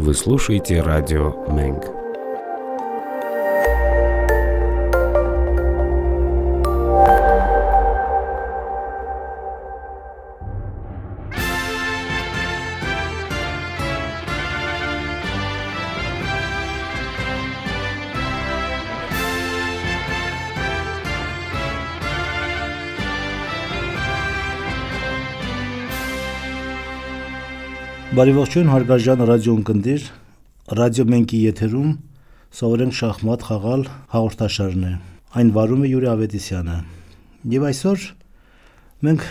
Вы слушаете радио Мэнг. Բարեողջույն հարգարժան ռադիոընկերներ, ռադիո Մենգի եթերում սովորենք շախմատ խաղալ հաղորդաշարն է։ Այն վարում է Յուրի Ավետիսյանը։ Եվ այսօր մենք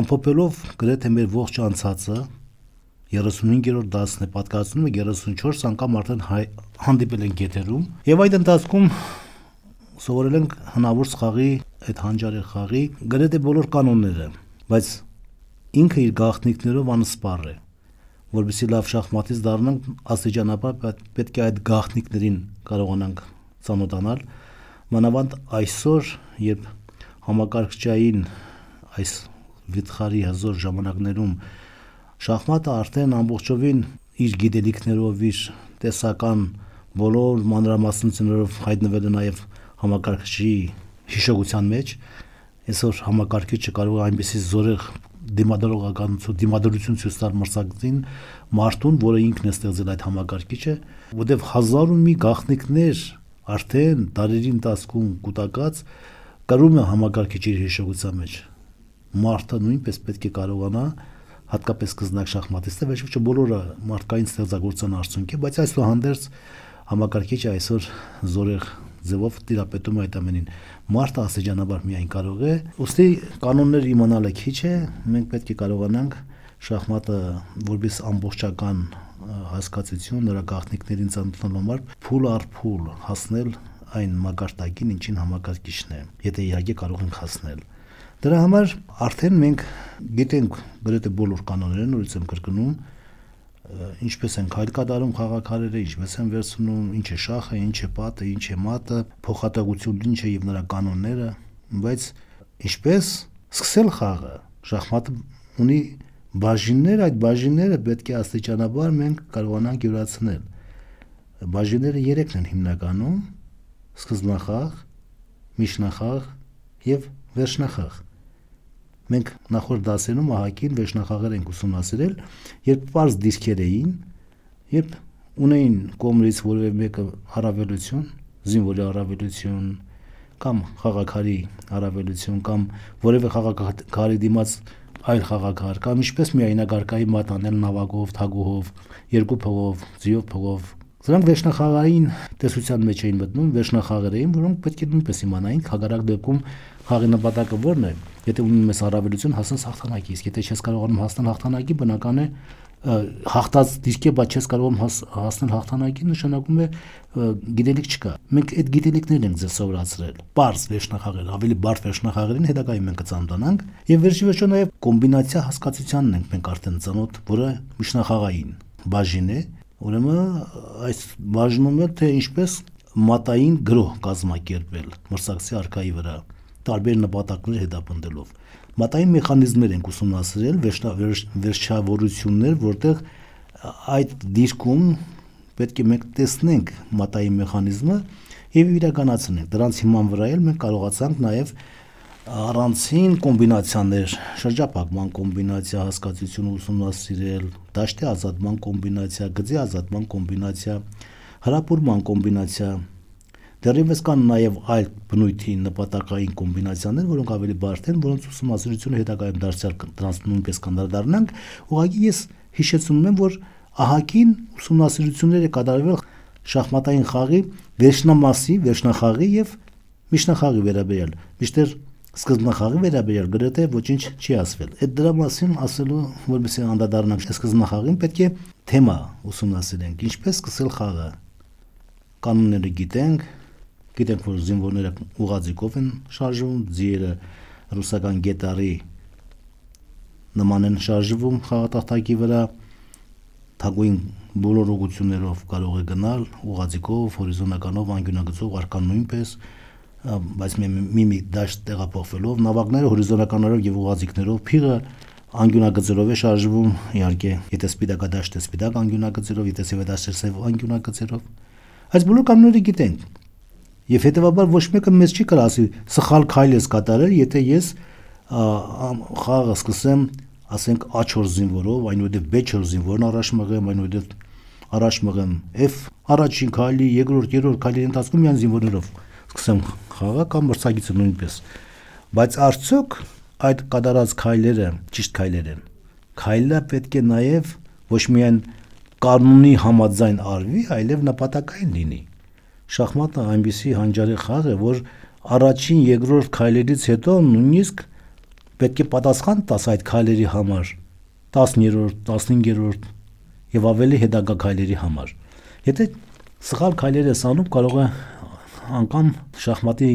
ամփոփելով գրեթե մեր ողջ անցածը 35-րդ դասն է, պատկասնում է 34 անգամ արդեն հանդիպել ենք եթերում, եւ այդ ընթացքում սովորել ենք հնավուրց խաղի, այդ հանճարեղ խաղի գրեթե բոլոր կանոնները, բայց ինքը իր գաղտնիքներով անսպառ է, որովհետեւ լավ շախմատիստ դառնանք, աստիճանաբար պետք է այդ գաղտնիքներին կարողանանք ծանոթանալ, մանավանդ այսօր, երբ համակարգչային այս վիթխարի հզոր ժամանակներում շախմատը արդեն ամբողջովին իր գիտելիքներով, իր տեսական բոլոր մանրամասնություններով հայտնվել է նաև համակարգչի հիշողության մեջ, այսօր համակարգիչը կարող է այնպեսի զորեղ դիմադրություն ցույց տալ մրցակցին մարդուն, որը ինքն է ստեղծել այդ համակարգիչը, որտեղ հազար ու մի գաղտնիքներ արդեն դարերի ընթացքում կուտակած կրում է համակարգիչի հիշողության մեջ։ Մարդը նույնպես պետք է կարողանա, հատկապես սկզբնակ շախմատիստը, ոչ թե բոլորը մարդկային ստեղծագործության արդյունք է, բայց այսուհանդերձ համակարգիչը այսօր զորեղ ձևով տիրապետում է այդ ամենին։ Մարդը աստիճանաբար միայն կարող է, ուստի կանոնները իմանալը քիչ է, մենք պետք է կարողանանք շախմատը որպես ամբողջական հասկացություն, նրա գաղտնիքներին ծանոթանալու համար փուլ առ փուլ հասնել այն մակարդակին, ինչին համակարգիչն է, եթե իհարկե կարող ենք հասնել։ Դրա համար արդեն մենք գիտենք գրեթե բոլոր կանոնները, նորից եմ կրկնում, ինչպես են քայլ կատարում խաղաքարերը, ինչպես են վերցնում, ինչ է շախը, ինչ է պատը, ինչ է մատը, փոխհատակությունն ինչ է եւ նրա կանոնները, բայց ինչպես սկսել խաղը, շախմատը ունի բաժիններ, այդ բաժինները պետք է աստիճանաբար մենք կարողանանք յուրացնել։ Բաժինները 3-ն են հիմնականում՝ սկզբնախաղ, միջնախաղ եւ վերջնախաղ։ Մենք նախորդ դասերում ահագին վերջնախաղեր ենք ուսումնասիրել, երբ պարզ դիրքեր էին, երբ ունեին կողմերից որևէ մեկը առավելություն, զինվորի առավելություն, կամ խաղաքարի առավելություն, կամ որևէ խաղաքարի դիմաց այլ խաղաքար, կամ ինչպես միայնագարկայի մատ անել նավակով, թագուհով, երկու փողով, ձիով փողով։ Սրանք վերջնախաղային տեսության մեջ էին մտնում, վերջնախաղեր էին, որոնք պետք է նույնպես իմանայինք, հակառակ դեպքում խաղի նպատակը ո՞րն է։ Եթե ունեն մեծ առավելություն, հասնես հաղթանակի, իսկ եթե չես կարողանում հասնել հաղթանակի, բնական է հաղթած դիրքի, բայց չես կարողանում հասնել հաղթանակի, նշանակում է գիտելիք չկա։ Մենք այդ գիտելիքներն ենք ձեզ սովորացրել։ Պարզ վերջնախաղեր, ավելի բարդ վերջնախաղերին հետագայում մենք կծանոթանանք, եւ վերջի վերջո նաեւ կոմբինացիա հասկացությանն ենք մենք արդեն ծանոթ, որը միջնախաղային բաժին է։ Ուրեմն այս բաժնում է թե ինչպես մատային գրոհ կազմակերպել մրցակցի արքայի վրա, տարբեր նպատակներ հետապնդելով։ Մատային մեխանիզմներ ենք ուսումնասիրել, վերջավորություններ, որտեղ այդ դիրքում պետք է մենք տեսնենք մատային մեխանիզմը եւ իրականացնենք։ Դրանց հիման վրա էլ մենք կարողացանք նաեւ առանցին կոմբինացիաներ, շրջափակման կոմբինացիա, հասկացություն ուսումնասիրել, դաշտի ազատման կոմբինացիա, գծի ազատման կոմբինացիա, հրապուրման կոմբինացիա։ Դեռևս կան նաև այլ բնույթի նպատակային կոմբինացիաներ, որոնք ավելի բարդ են, որոնց ուսումնասիրությունը հետագայում դարձյալ դրանց նույնպես կանդրադառնանք։ Ուղղակի ես հիշեցնում եմ, որ ահագին ուսումնասիրություններ է կատարվել շախմատային խաղի վերջնամասի, վերջնախաղի եւ միջնախաղի վերաբերյալ։ Մինչդեռ սկզբնախաղի վերաբերյալ գրեթե ոչինչ չի ասվել։ Այդ դրա մասին ասելու, որպեսզի անդրադառնանք սկզբնախաղին, պետք է թեմա ուսումնասիրենք, ինչպես սկսել խաղը։ Կանոնները գիտենք, որ զինվորները ուղղաձիգով են շարժվում, ձիերը ռուսական գետարի նման են շարժվում խաղատախտակի վրա, թագուհին բոլոր ուղղություններով կարող է գնալ, ուղղաձիգով, հորիզոնականով, անկյունագծով, արքան նույնպես, բայց մի դաշտ տեղափոխվելով, նավակները հորիզոնականներով եւ ուղղաձիգներով, փիղը անկյունագծերով է շարժվում, իհարկե, եթե սպիտակը դաշտ է սպիտակ անկյունագծերով, եթե սևը դաշտ է սև անկյունագծերով։ Այս բոլոր կանոնները գիտենք։ Եվ հետևաբար ոչ մեկը մեզ չի կարող ասի սխալ քայլ ես կատարել, եթե ես խաղը սկսեմ, ասենք A4 զինվորով, այնուհետև B4 զինվորն առաջ մղեմ, այնուհետև առաջ մղեմ F առաջին քայլի, երկրորդ, երրորդ քայլի ընթացքում միայն զինվորներով սկսեմ խաղը կամ մրցակիցը նույնպես։ Բայց արդյոք այդ կատարած քայլերը ճիշտ քայլեր են։ Քայլը պետք է նաև ոչ միայն կանոնի համաձայն արվի, այլև նպատակային լինի։ Շախմատը այնպիսի հանճարի խաղ է, որ առաջին, երկրորդ քայլերից հետո նույնիսկ պետք է պատասխան տաս այդ քայլերի համար 10-րդ, 15-րդ եւ ավելի հետագա քայլերի համար։ Եթե սխալ քայլեր ես անում, կարող է անգամ շախմատի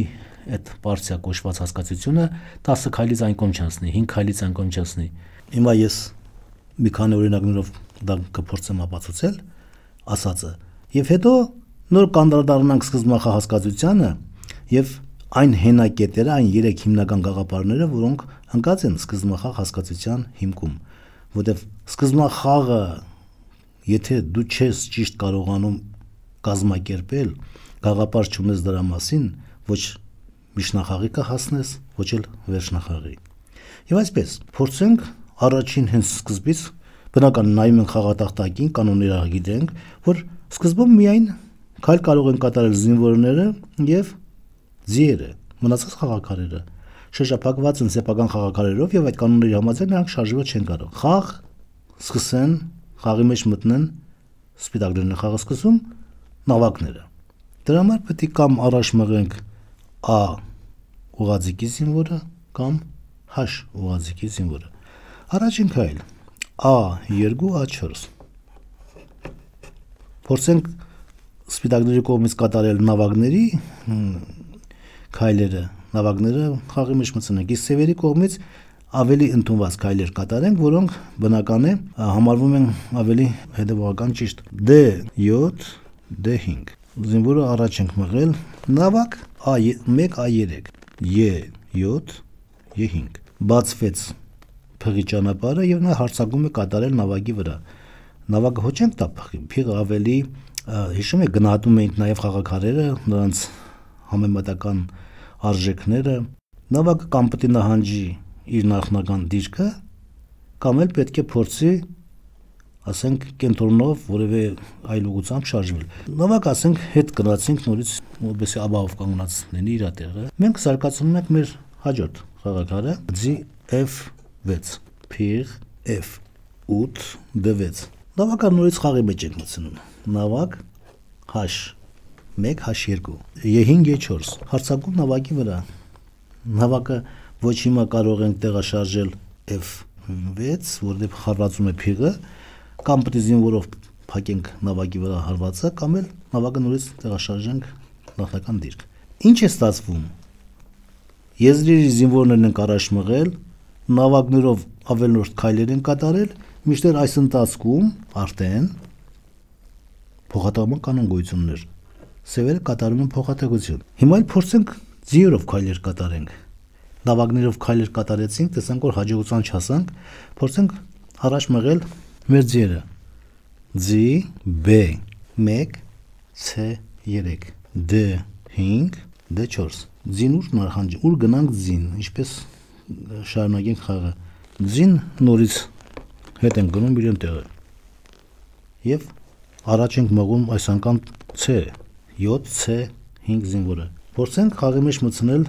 այդ պարտիա կոչված հասկացությունը 10 քայլից այն կողմ չանցնի, 5 քայլից այն կողմ չանցնի։ Հիմա ես մի քանի օրինակներով դա կփորձեմ ապացուցել ասածը։ Եվ հետո նոր կանդրադառնանք սկզբնախաղ հասկացությանը եւ այն հենակետերը, այն 3 հիմնական գաղափարները, որոնք ընկած են սկզբնախաղ հասկացության հիմքում, որտեղ սկզբնախաղը, եթե դու չես ճիշտ կարողանում կազմակերպել, գաղափար չունես դրա մասին, ոչ միջնախաղի կհասնես, ոչ էլ վերջնախաղի։ Եվ այսպես, փորձենք առաջին հենց սկզբից, բնական նայում ենք խաղատախտակին, կանոնները գիտենք, որ սկզբում միայն քայլ կարող են կատարել զինվորները եւ ձիերը, մնացած խաղաքարերը շրջափակված են սեփական խաղաքարերով եւ այդ կանոնների համաձայն նրանք շարժվել չեն կարող։ Խաղ սկսեն, խաղի մեջ մտնեն սպիտակներն խաղը սկսում նավակները։ Դրա համար պետք է կամ առաջ մղենք A ուղղաձիգի զինվորը կամ H ուղղաձիգի զինվորը։ Առաջին քայլ A2 A4։ Փորձենք սպիտակների կողմից կատարել նավակների քայլերը, նավակները խաղի մեջ մտցնենք, իսկ սևերի կողմից ավելի ընդունված քայլեր կատարենք, որոնք բնական է համարվում են ավելի հետևողական ճիշտ։ D7 D5 զինվորը առաջ ենք մղել, նավակ A1 A3 E7 E5 բացվեց փղի ճանապարհը եւ նա հարձակում է կատարել նավակի վրա։ Նավակը ոչ ենք տա փղը ավելի հիշում եք գնահատում էինք նաեւ խաղաքարերը, նրանց համեմատական արժեքները։ Նավակը կամ պետք է նահանջի իր նախնական դիրքը, կամ էլ պետք է փորձի, ասենք, կենտրոնով որևէ այլ ուղղությամբ շարժվել։ Նավակ, ասենք, հետ գնացինք նորից, որպեսզի ապահով կանգնած լինի իր տեղը։ Մենք զարգացնում ենք մեր հաջորդ խաղաքարը G6 փիղ F8 D6։ Նավակը նորից խաղի մեջ ենք մտցնում։ Նավակ H1 H2 E5 E4 հարձակում նավակի վրա։ Նավակը ոչ հիմա կարող ենք տեղաշարժել F6, որտեղ հարվածում է փիղը, կամ պետք է զինվորով փակենք նավակի վրա հարվածը, կամ էլ նավակը նորից տեղաշարժենք նախնական դիրք։ Ինչ է ստացվում։ Եզրերի զինվորներն են առաջ մղել, նավակներով ավելորդ քայլեր են կատարել, մինչդեռ այս ընթացքում արդեն փոխհատակման կանոն գոյություն ուներ։ Սևերը կատարում են փոխհատակություն։ Հիմա էլ փորձենք ձիերով քայլեր կատարենք։ Նավակներով քայլեր կատարեցինք, տեսանք որ հաջողության չհասանք, փորձենք առաջ մղել մեր ձիերը։ B1 C3 D5 D4 Ձին ուր նահանջ, ուր գնանք ձին, ինչպես շարունակենք խաղը։ Ձին նորից հետ են գնում իրեն տեղը։ Եվ առաջ ենք մղում այս անգամ C7 C5 զինվորը։ Փորձենք խաղի մեջ մտցնել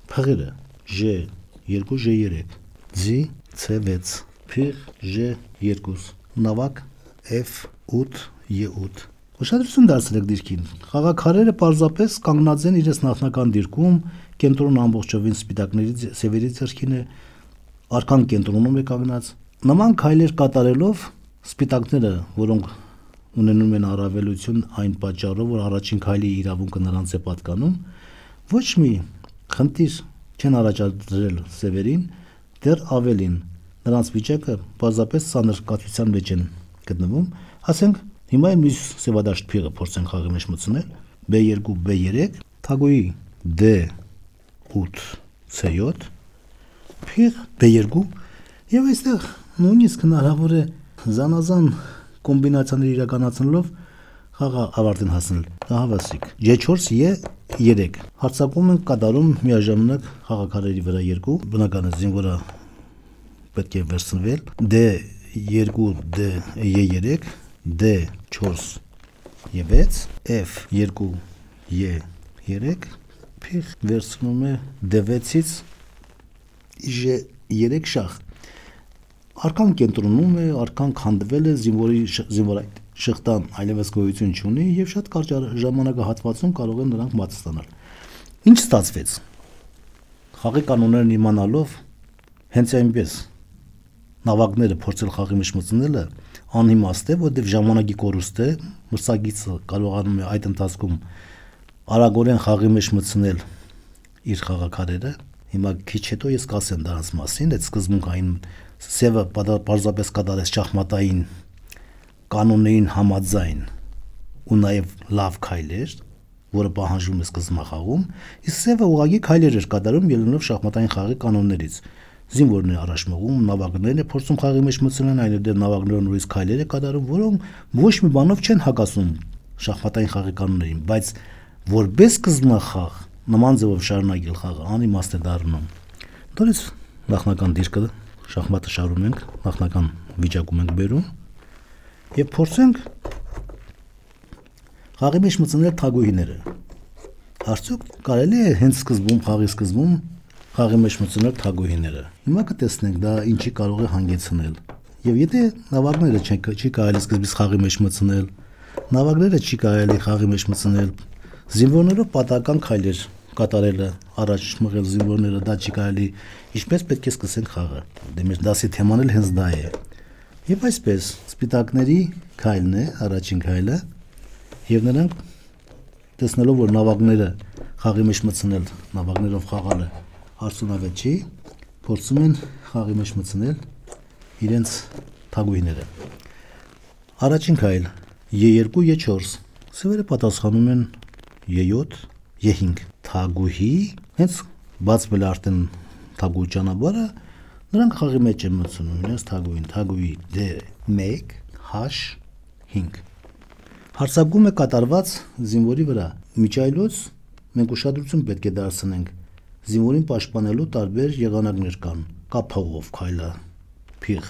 փղերը G2 G3 ձի C6 փիղ G2 նավակ F8 E8 Ուշադրություն դարձրեք դիրքին։ Խաղաքարերը պարզապես կանգնած են իրենց նախնական դիրքում, կենտրոնը ամբողջովին սպիտակների սևերի ձեռքին է, արքան կենտրոնում է կանգնած։ Նման քայլեր կատարելով սպիտակները, որոնք ունենում են առավելություն այն պատճառով, որ առաջին քայլի իրավունքը նրանց է պատկանում, ոչ մի խնդիր չեն առաջադրել սևերին, դեռ ավելին, նրանց վիճակը պարզապես ծանր կաթության մեջ են գտնվում, ասենք հիմա մյուս սևադաշտ փիղը փորձենք խաղի մեջ մտցնել, B2 B3, թագուհի D8 C7, փիղ B2 եւ այստեղ նույնիսկ հնարավոր է զանազան կոմբինացիաներ իրականացնելով խաղը ավարտին հասնել։ Դա հավասիկ։ J4 E3 հարձակում ենք կատարում միաժամանակ խաղաքարերի վրա երկու, բնական է զինվորը պետք է վերցնվել, D2 D E3 D4 E6 F2 E3 փիղ վերցնում է D6-ից J3 շախ։ Արքան կենտրոնում է, արքան քանդվել է, զինվորի շղթան այլևս գոյություն չունի եւ շատ կարճ ժամանակահատվածում կարող են նրանք մաց ստանալ։ Ինչ ստացվեց։ Խաղի կանոններն իմանալով հենց այնպես նավակները փորձել խաղի մեջ մտցնելը անիմաստ է, որովհետեւ ժամանակի կորուստ է, մրցակիցը կարողանում է այդ ընթացքում արագորեն խաղի մեջ մտցնել իր խաղաքարերը։ Հիմա քիչ հետո ես կասեմ դրանց մասին, այդ սկզբունքային սևը պարզապես կատարեց շախմատային կանոններին համաձայն ու նաև լավ քայլեր, որը պահանջվում է սկզբնախաղում, իսկ սևը ուղղակի քայլեր էր կատարում ելնելով շախմատային խաղի կանոններից։ Զինվորն է առաջ մղում, նավակներն է փորձում խաղի մեջ մտցնել, այնուհետև նավակները նորից քայլեր է կատարում, որոնք ոչ մի բանով չեն հակասում շախմատային խաղի կանոններին, բայց որպես սկզբնախաղ նման ձևով շարունակել խաղը անիմաստ է դառնում։ Դրանից նախնական դիրքը շախմատը շարում ենք, նախնական վիճակում ենք բերում եւ փորձենք խաղի մեջ մտցնել թագուհիները։ Արդյոք կարելի է հենց սկզբում խաղի մեջ մտցնել թագուհիները։ Հիմա կտեսնենք դա ինչի կարող է հանգեցնել։ Եվ եթե նավակները չի կարելի սկզբից խաղի մեջ մտցնել, նավակները չի կարելի խաղի մեջ մտցնել, զինվորներով պատահական քայլեր կատարելը, առաջ մղել զինվորները, դա չի կարելի, ինչպես պետք է սկսենք խաղը։ Դե մեր դասի թեման էլ հենց դա է։ Եվ այսպես սպիտակների քայլն է, առաջին քայլը, եւ նրանք տեսնելով որ նավակները խաղի մեջ մտցնել, նավակներով խաղալը արդյունավետ չի, փորձում են խաղի մեջ մտցնել իրենց թագուհիները։ Առաջին քայլ E2 E4 սևերը պատասխանում են E7 E5 թագուհի, հենց բացվել արդեն թագուհի ճանապարհը, նրանք խաղի մեջ են մտցնում իրենց թագուհին, թագուհի D1 H5 Հարձակում է կատարված զինվորի վրա։ Միջայլոց մենք ուշադրություն պետք է դարձնենք զինվորին պաշտպանելու տարբեր եղանակներ կան։ Կա փողով քայլը, փիղ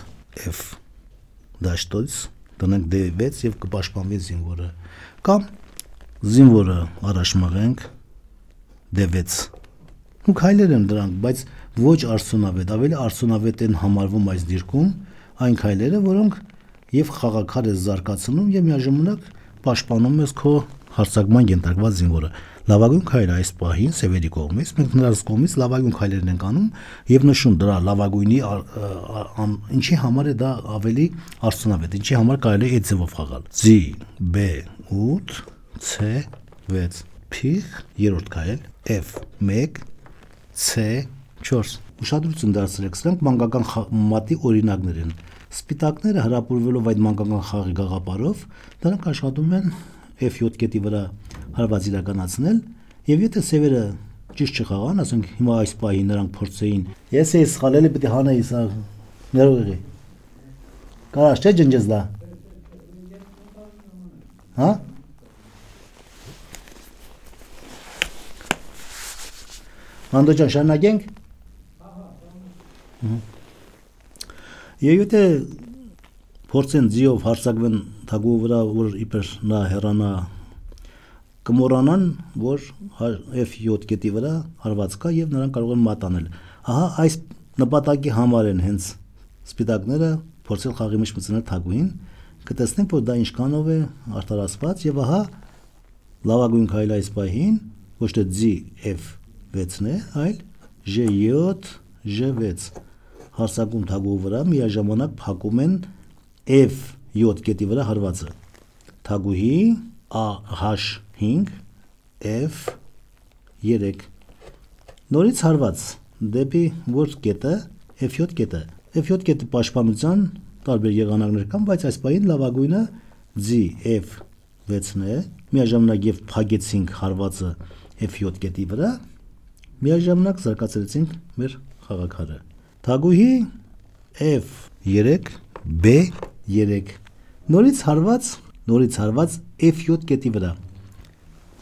F դաշտոց, դնենք D6 եւ կպաշտպանվի զինվորը։ Կամ զինվորը առաջ մղենք D6 ու քայլեր են դրանք, բայց ոչ արդյունավետ, ավելի արդյունավետ են համարվում այս դիրքում այն քայլերը, որոնք եւ խաղաքար է զարգացնում եւ միաժամանակ պաշտպանում ես քո հարձակման ենթարկված զինվորը։ Լավագույն քայլը այս պահին սևերի կողմից, մենք նրանց կողմից լավագույն քայլերն ենք անում եւ նշում դրա լավագույնի ինչի համար է դա ավելի արդյունավետ, ինչի համար կարելի է այդ ձևով խաղալ։ B8 C6 փիղ, երրորդ քայլ F1 C4 Ուշադրություն դարձրեք, սրանք մանկական մատի օրինակներ են։ Սպիտակները հրապուրվելով այդ մանկական խաղի գաղափարով, դրանք աշխատում են F7 կետի վրա հարված իրականացնել, եւ եթե սևերը ճիշտ չխաղան, ասենք հիմա այս պահի նրանք փորձեին, ես էի սխալել, պետք է հանեի սա ներողի։ Կարաշ չէ ջնջես դա։ Հա? Անդո ջան, շարունակենք։ Եվ եթե փորձեն ձիով հարձակվեն թագուհի վրա, որ իբր նա հեռանա, կմոռանան, որ F7 կետի վրա հարված կա եւ նրանք կարող են մատանել։ Ահա այս նպատակի համար են հենց սպիտակները փորձել խաղի մեջ մտցնել թագուհին, կտեսնենք, որ դա ինչքանով է արդարացված եւ ահա լավագույն քայլը այս պահին ոչ թե F6-ն է, այլ G7 G6 հարձակում թագուհի վրա միաժամանակ փակում են F7 կետի վրա հարվածը։ Թագուհի AH5 F3 նորից հարված դեպի որ կետը F7 կետը։ F7 կետի պաշտպանության տարբեր եղանակներ կան, բայց այս պահին լավագույնը F6-ն է։ Միաժամանակ եւ փակեցինք հարվածը F7 կետի վրա, միաժամանակ զարգացրեցինք մեր խաղաքարը։ Թագուհի F3 B3 նորից հարված F7 կետի վրա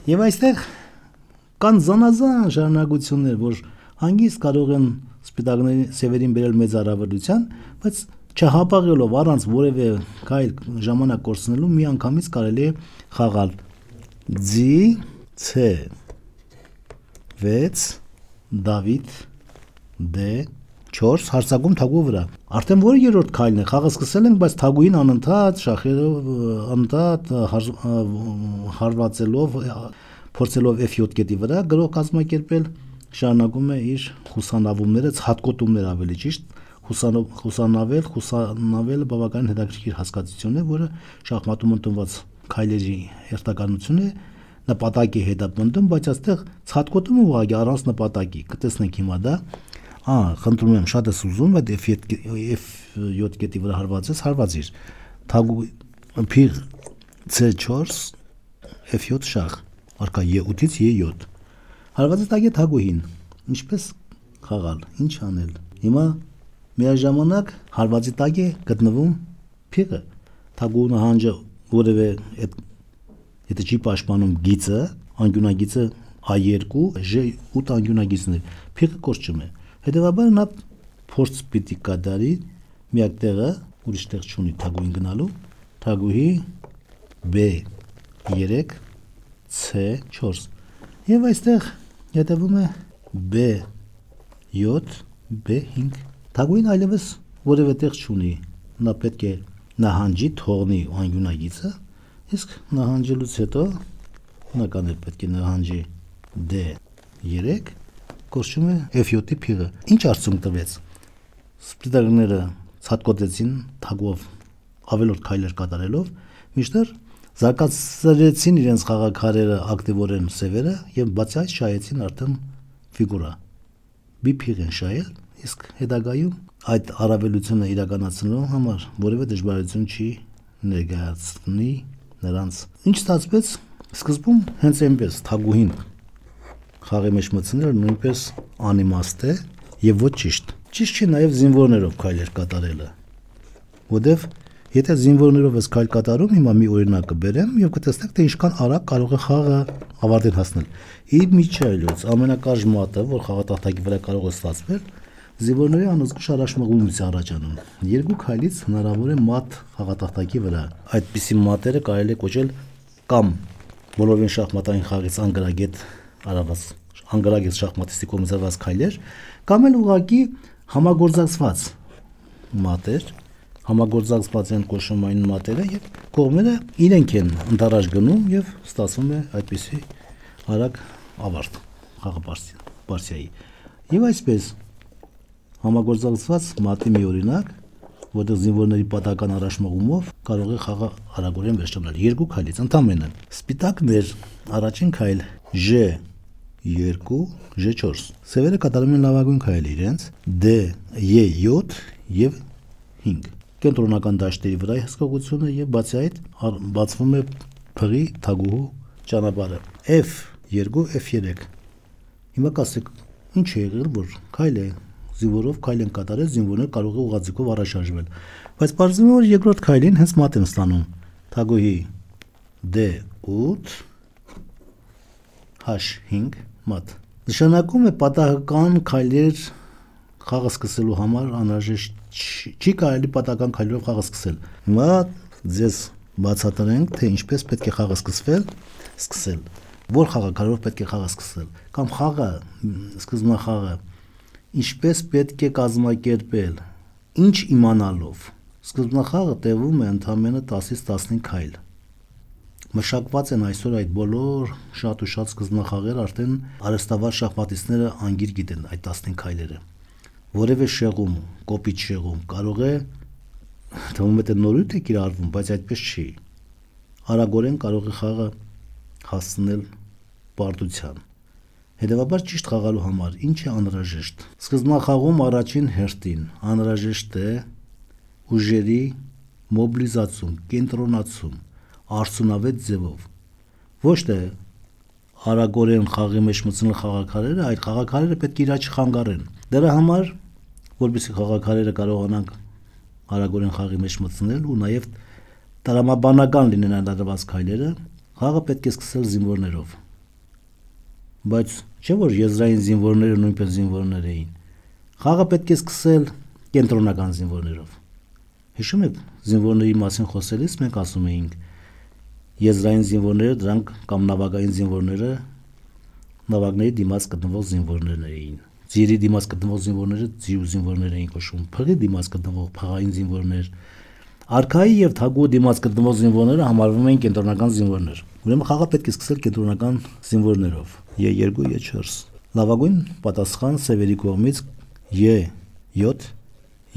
եւ այստեղ կան զանազան շարունակություններ, որ հանգիստ կարող են սպիտակների սևերին բերել մեծ առավելության, բայց չհապաղելով առանց որևէ քայլ ժամանակ կորցնելու միանգամից կարելի է խաղալ G C6 Դավիթ D4 հարցակում թագուհու վրա։ Արդեն որ երրորդ քայլն է, խաղը սկսել ենք, բայց թագուհին անընդհատ շախերով անընդհատ հարվածելով փորձելով F7 կետի վրա գրող կազմակերպել, շարունակում է իր խուսանավումները, ցածկոտումներ ավելի ճիշտ, խուսանավելը բավականին հետաքրքիր հասկացություն է, որը շախմատում ընդունված քայլերի հերթականություն է, նպատակի հետ է պնդում, բայց այստեղ ցածկոտումը ուղղակի առանց նպատակի, կտեսնենք հիմա դա, խնդրում եմ, շատ ես ուզում, այդ F7 կետի վրա հարվածիր, փիղ C4 F7 շախ, արկա E8-ից E7, հարվածի տակ է թագուհին, ինչպես խաղալ, ինչ անել, հիմա միաժամանակ հարվածի տակ է գտնվում փիղը, թագուհու նահանջը որևէ եթե չի պաշտպանում գիծը, անկյունագիծը A2, J8 անկյունագիծն է, փիղը կորչում է, հետևաբար նա փորձ պիտի կատարի միակ տեղը, ուրիշ տեղ չունի թագուհին գնալու, թագուհի B3 C4 եւ այստեղ հետևում է B7 B5 թագուհին այլևս որևէ տեղ չունի, նա պետք է նահանջի թողնի անկյունագիծը, իսկ նահանջելուց հետո նական է պետք է նահանջի D3 կորչում է F7-ի փիղը։ Ինչ արդյունք տվեց։ Սպիտակները ցածկոտեցին թագուհով ավելորդ քայլեր կատարելով, մինչդեռ զարգացրեցին իրենց խաղաքարերը ակտիվորեն սևերը եւ բացի այդ շահեցին արդեն ֆիգուրա։ B փիղ են շահել, իսկ հետագայում այդ առավելությունը իրականացնելու համար որևէ դժվարություն չի ներկայացնի նրանց։ Ինչ ստացվեց, սկզբում հենց այնպես թագուհին խաղի մեջ մտցնել նույնպես անիմաստ է եւ ոչ ճիշտ։ Ճիշտ չի նաեւ զինվորներով քայլեր կատարելը։ Որտեւ եթե զինվորներով ես քայլ կատարում, հիմա մի օրինակ կբերեմ եւ կտեսնեք թե ինչքան արագ կարող է խաղը ավարտին հասնել։ Իր միջայլոց ամենակարճ մատը, որ խաղատախտակի վրա կարող է ստացվել, զինվորների անզգուշ առաջմղումից առաջանում։ Երկու քայլից հնարավոր է մատ խաղատախտակի վրա։ Այդպիսի մատերը կարելի է կոչել կամ բոլորովին շախմատային խաղից անգրագետ արված անգրագետ շախմատիստի կողմից քայլեր, կամ էլ ուղղակի համագործակցված մատեր, համագործակցված են կոչվում այն մատերը եւ կողմերը իրենք են ընդառաջ գնում եւ ստացվում է այդպիսի արագ ավարտ խաղը պարտիայի։ Եվ այսպես համագործակցված մատի մի օրինակ, որտեղ զինվորների պատական առաջմղումով կարող է խաղը արագորեն վերջանալ երկու քայլից ընդամենը։ Սպիտակներ առաջին քայլ J2 J4 սևերը կատարում են լավագույն քայլը իրենց D E7 եւ 5 կենտրոնական դաշտերի վրա հսկողությունը եւ բացի այդ բացվում է փղի թագուհու ճանապարհը F2 F3 հիմա կասեք ինչ է եղել որ քայլ է զինվորով քայլ են կատարել զինվորները կարող է ուղղաձիգով առաջ շարժվել բայց բարձրացնում որ երկրորդ քայլին հենց մատ են ստանում թագուհի D8 H5 մատ նշանակում է պատահական քայլեր խաղը սկսելու համար անհրաժեշտ չի կարելի պատահական քայլերով խաղը սկսել հիմա ձեզ բացատրենք թե ինչպես պետք է խաղը սկսել որ խաղաքարով պետք է խաղը սկսել կամ խաղը սկզբնախաղը ինչպես պետք է կազմակերպել ինչ իմանալով սկզբնախաղը տևում է ընդամենը 10-ից 15 քայլ մշակված են այսօր այդ բոլոր շատ ու շատ սկզբնախաղեր արդեն արհեստավար շախմատիստները անգիր գիտեն այդ 15 քայլերը որևէ շեղում կոպիտ շեղում կարող է թվում է թե նորույթ է կիրառվում բայց այդպես չի արագորեն կարող է խաղը հասցնել պարտության հետևաբար ճիշտ խաղալու համար ինչ է անհրաժեշտ սկզբնախաղում առաջին հերթին անհրաժեշտ է ուժերի մոբիլիզացում կենտրոնացում արդյունավետ ձևով ոչ թե արագորեն խաղի մեջ մտցնել խաղաքարերը այդ խաղաքարերը պետք է իրաց չխանգարեն դրա համար որպեսզի խաղաքարերը կարողանանք արագորեն խաղի մեջ մտցնել ու նաև տրամաբանական լինեն անդրադարձ քայլերը, խաղը պետք է սկսել զինվորներով։ Բայց չէ որ եզրային զինվորները նույնպես զինվորներ էին։ Խաղը պետք է սկսել կենտրոնական զինվորներով։ Հիշում եք, զինվորների մասին խոսելիս մենք ասում էինք եզրային զինվորները դրանք կամ նավակային զինվորները նավակների դիմաց գտնվող զինվորներն էին։ Ձիերի դիմաց գտնվող զինվորները ձիու զինվորներ էին կոչվում, փղի դիմաց գտնվող փղային զինվորներ, արքայի եւ թագուհու դիմաց գտնվող զինվորները համարվում էին կենտրոնական զինվորներ։ Ուրեմն խաղը պետք է սկսել կենտրոնական զինվորներով։ Է2, Է4։ Լավագույն պատասխան սևերի կողմից Է7,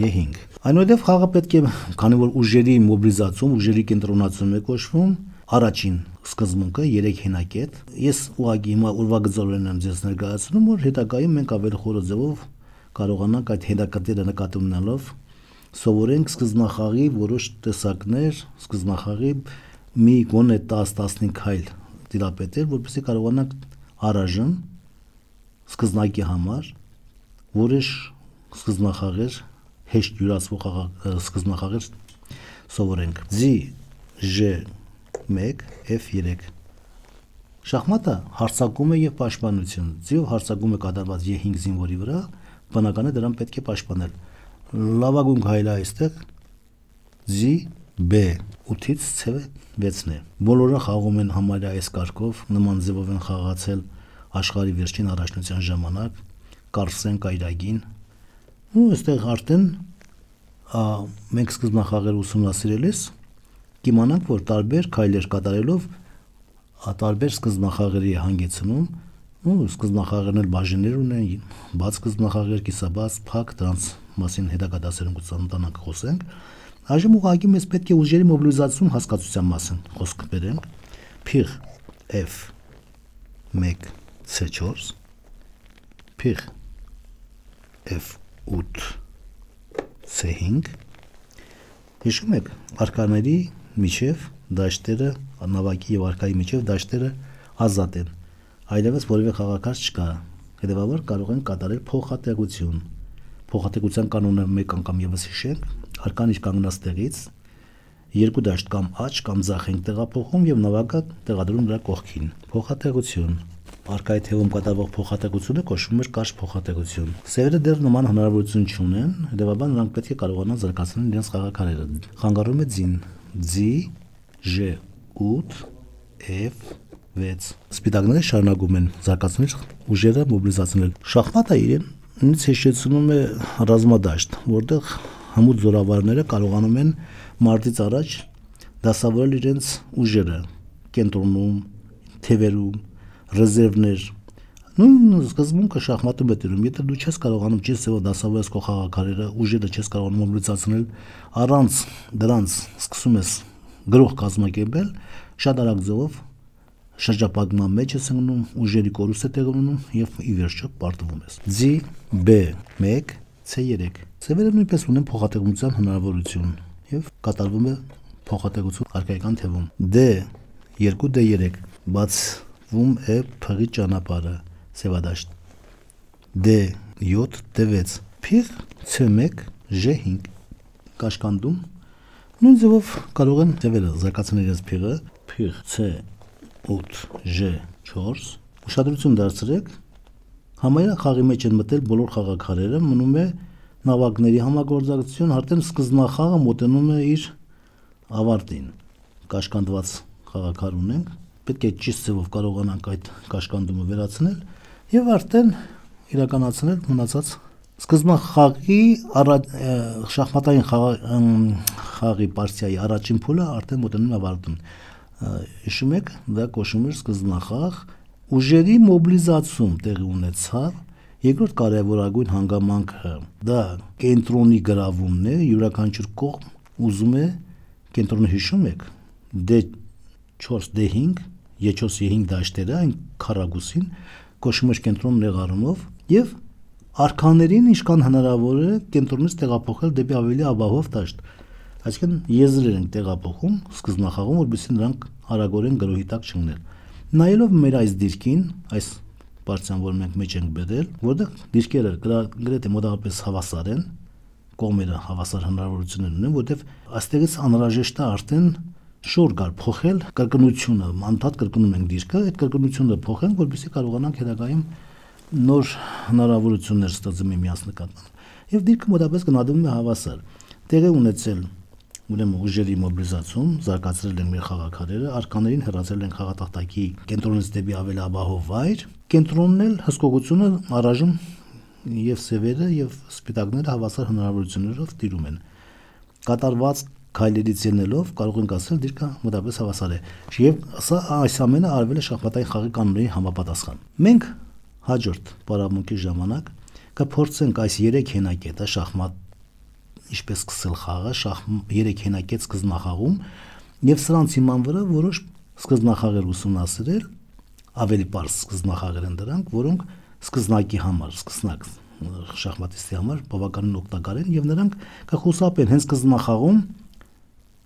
Է5։ Այնուհետև խաղը պետք է, քանի որ ուժերի մոբիլիզացում, ուժերի կենտրոնացում է կոչվում, առաջին սկզբունքը 3 հենակետ։ Ես ուղղակի հիմա ուրվագծորեն եմ ձեզ ներկայացնում, որ հետագայում մենք ավելի խորը ձևով կարողանանք այդ հենակետերը նկատի ունենալով սովորենք սկզբնախաղի որոշ տեսակներ, սկզբնախաղի մի գոնե 10-15 քայլ տիրապետել, որպեսզի կարողանանք առայժմ սկզբնակի համար որոշ սկզբնախաղեր, հեշտ յուրացվող սկզբնախաղեր սովորենք։ J1, F3։ Շախմատը հարձակում է եւ պաշտպանություն։ Ձիով հարձակում է կատարված E5 զինվորի վրա, բնական է դրան պետք է պաշտպանել։ Լավագույն քայլը այստեղ B 8-ից C6-ն է։ Բոլորը խաղում են համարյա այս կարգով, նման ձևով են խաղացել աշխարհի վերջին առաջնության ժամանակ, Կարսեն Կայրագին։ Ու այստեղ արդեն մենք սկզբնախաղեր ուսումնասիրելիս կիմանանք, որ տարբեր քայլեր կատարելով տարբեր սկզբնախաղերի հանգեցնում, ու սկզբնախաղերն էլ բաժիններ ունեն, բաց սկզբնախաղեր, կիսաբաց, փակ, դրանց մասին հետագա դասերում կստանանք խոսենք։ Այժմ ուղղակի մեզ պետք է ուժերի մոբիլիզացում հասկացության մասին խոսք բերենք։ Փիղ F1 C4, փիղ F8 C5։ Հիշում եք, արքաների միջև դաշտերը, նավակի եւ արքայի միջև դաշտերը ազատ են։ Այլևս որևէ խաղակարդ չկա։ Հետևաբար կարող են կատարել փոխհատեղություն։ Փոխհատեղության կանոնը մեկ անգամ եւս հիշենք, արքան իր կանգնած տեղից երկու դաշտ կամ աջ կամ ձախ են տեղափոխում եւ նավակը տեղադրում նրա կողքին։ Փոխհատեղություն։ Արքայի թևում կատարվող փոխհատեղությունը կոչվում է կարճ փոխհատեղություն։ Սևերը դեռ նման հնարավորություն չունեն, հետևաբար նրանք պետք է կարողանան զարգացնել իրենց խաղակարերը։ Խանգարում է ձին։ J8, F6։ Սպիտակները շարունակում են զարգացնել ուժերը մոբիլիզացնել։ Շախմատը իրենից հիշեցնում է ռազմադաշտ, որտեղ հմուտ զորավարները կարողանում են մարտից առաջ դասավորել իրենց ուժերը կենտրոնում, թևերում, ռեզերվներ։ Նույն սկզբունքը շախմատում է տիրում։ Եթե դու չես կարողանում ճիշտ ձևով դասավորել քո խաղակարերը, ուժերը չես կարողանում մոբիլիզացնել, առանց դրանց սկսում ես գրող կազմակերպել, շատ արագ ձևով շրջապատման մեջ ես ընկնում, ուժերի կորուստ է տեղի ունենում եւ ի վերջո պարտվում ես։ B1 C3։ Սևերը նույնպես ունեն փոխհատեղության հնարավորություն եւ կատարվում է փոխհատեղություն արքայական թևում։ D2 D3 բացվում է փղի ճանապարհը սևադաշտ։ D7 D6 փիղ C1 J5 կաշկանդում նույն ձևով կարող են ձևերը զարգացնել իրենց փիղը փիղ C8 J4 ուշադրություն դարձրեք համարյա խաղի մեջ են մտել բոլոր խաղաքարերը մնում է նավակների համագործակցություն արդեն սկզբնախաղը մոտենում է իր ավարտին կաշկանդված խաղաքար ունենք պետք է ճիշտ ձևով կարողանանք այդ կաշկանդումը վերացնել եւ արդեն իրականացնել մնացած սկզբնախաղի շախմատային խաղի պարտիայի առաջին փուլը արդեն մոտենում է ավարտին հիշում եք դա կոչվում է սկզբնախաղ ուժերի մոբիլիզացում տեղի ունեցավ երկրորդ կարևորագույն հանգամանքը դա կենտրոնի գրավումն է յուրաքանչյուր կողմ ուզում է կենտրոնը հիշում եք D4 D5 J4 E5 դաշտերը այն քառակուսին կոչվում է կենտրոն նեղարումով եւ արքաներին ինչքան հնարավոր է կենտրոնից տեղափոխել դեպի ավելի ապահով դաշտ այսինքն եզրեր են տեղափոխում սկզբնախաղում որովհետեւ նրանք արագորեն գրոհի տակ չընկնեն նայելով մեր այս դիրքին այս պարտիան որ մենք մեջ ենք բերել որտեղ դիրքերը գրեթե մոտավորապես հավասար են կողմերը հավասար հնարավորություններ ունեն, որտեղ այստեղից անհրաժեշտ է արդեն շոր գալ փոխել կրկնությունը, անդադ կրկնում ենք դիրքը, այդ կրկնությունը փոխենք, որպեսզի կարողանանք հետագայում նոր հնարավորություններ ստեղծել միմյանց նկատմամբ։ Եվ դիրքը մոտավորապես գնահատվում է հավասար։ Տեղի ունեցել ուրեմն ուժերի մոբիլիզացում, զարգացրել են մեր խաղաքարերը, արկաներին հեռացել են խաղատախտակի կենտրոնից դեպի ավելի ապահով վայր, կենտրոնն էլ հսկողությունը առայժմ եւ սևերը եւ սպիտակները հավասար հնարավորություններով տիրում են։ Կատարված քայլերից ելնելով կարող ենք ասել դիրքը մոտավորապես հավասար է։ Եվ սա այս ամենը արվել է շախմատային խաղի կանոնների համապատասխան։ Մենք հաջորդ պարապմունքի ժամանակ կփորձենք այս 3 հենակետը շախմատ ինչպես սկսել խաղը, 3 հենակետ սկզբնախաղում եւ սրանց հիման վրա որոշ սկզբնախաղեր ուսումնասիրել, ավելի պարզ սկզբնախաղեր են դրանք, որոնք սկզնակի համար, սկսնակ շախմատիստի համար բավականին օգտակար են եւ նրանք կխուսափեն հենց սկզբնախաղում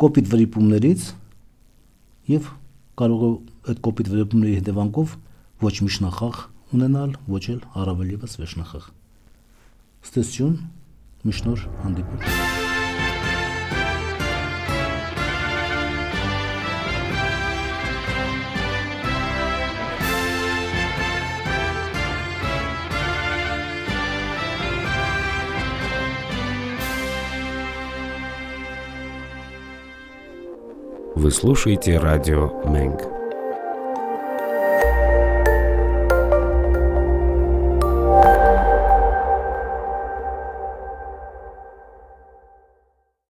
կոպիտ վրիպումներից եւ կարող է այդ կոպիտ վրիպումների հետևանքով ոչ միջնախաղ ունենալ, ոչ էլ առավել եւս վերջնախաղ։ Ստեսություն, միշնոր հանդիպում։ Вы слушаете радио Мэнк.